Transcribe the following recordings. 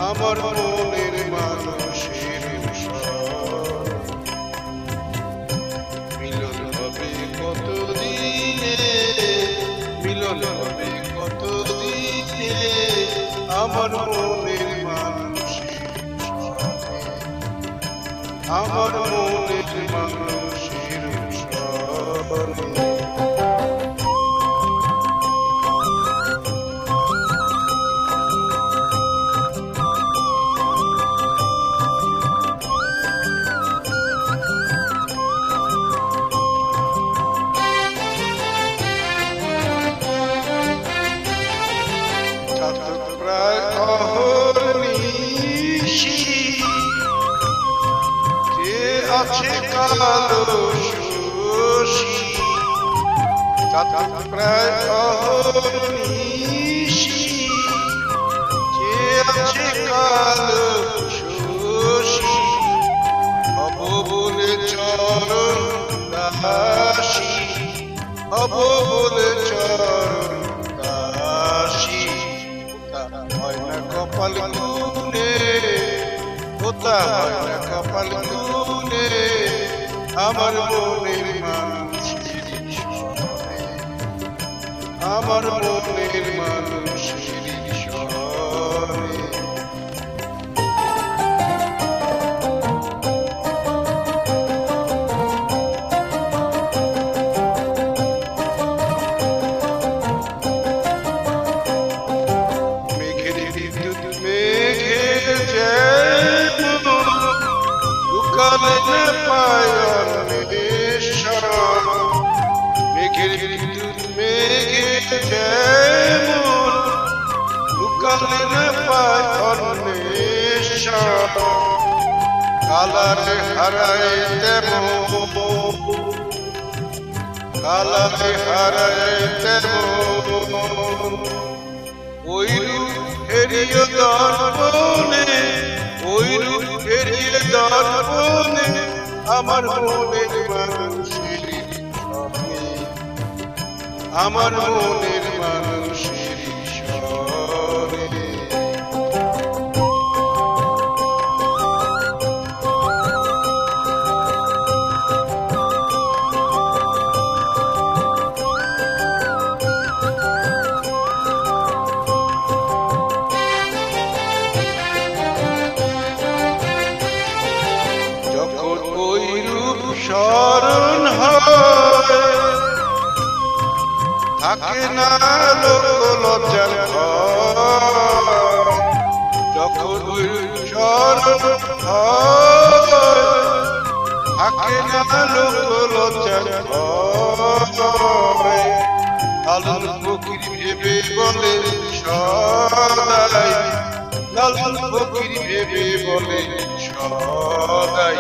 আমার মনের মানুষের মিলন হবে কতদিনে, মিলন হবে কতদিনে আমার মনের মানুষের আমার মনের মানুষের প্রায় অহর্নিশি যে আছে কালো শোষী, প্রায় অহর্নিশি যে আছে কালো শোষী, হব বলে চরণ দাসী, হব বলে চরণ দাসী। হয় না কপাল খুলে, ওটা হয় না কপাল খুলে আমার মনের মানুষের স্বরে, আমার মনের মানুষের স্বরে। মেঘের বিদ্যুৎ মেঘে যেমন লুকালে না পায় অন্বেষণ, কালারে হারায় তেমন, কালারে হারায় তেমন ওই রূপ হেরিয়ে দর্পণে, ওই রূপ হেরিয়ে দর্পণে আমার মনের মানুষের স্বপ্নে, আমার মনের মানুষের স্বরে। যখন ওই রূপ স্মরণ হয় থাকে না লোক লজ্জার ভয়, যখন ওই রূপ স্মরণ হয় থাকে না লোক লজ্জার ভয়। লালন ফকির ভেবে বলে সদাই, লালন ফকির ভেবে বলে সদাই,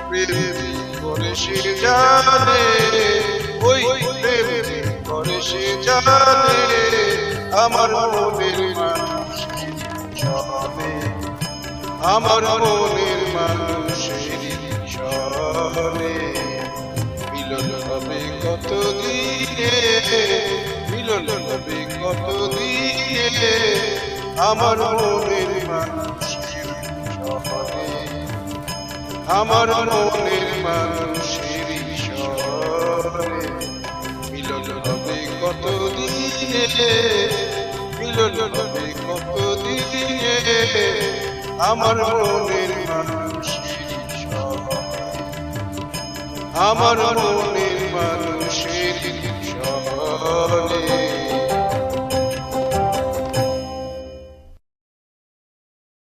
প্রেম করে সে জানে, ওই প্রেম করে সে জানে আমার মনের মানুষের ছলে, আমার মনের মানুষের ছলে। মিলন হবে কতদিনে, মিলন হবে কতদিনে আমার মনের মানুষের ছলে, আমার মনের মানুষের স্বরে। মিলন হবে কতদিনে, মিলন হবে কতদিনে আমার মনের মানুষের স্বরে, আমার মনের মানুষের স্বরে।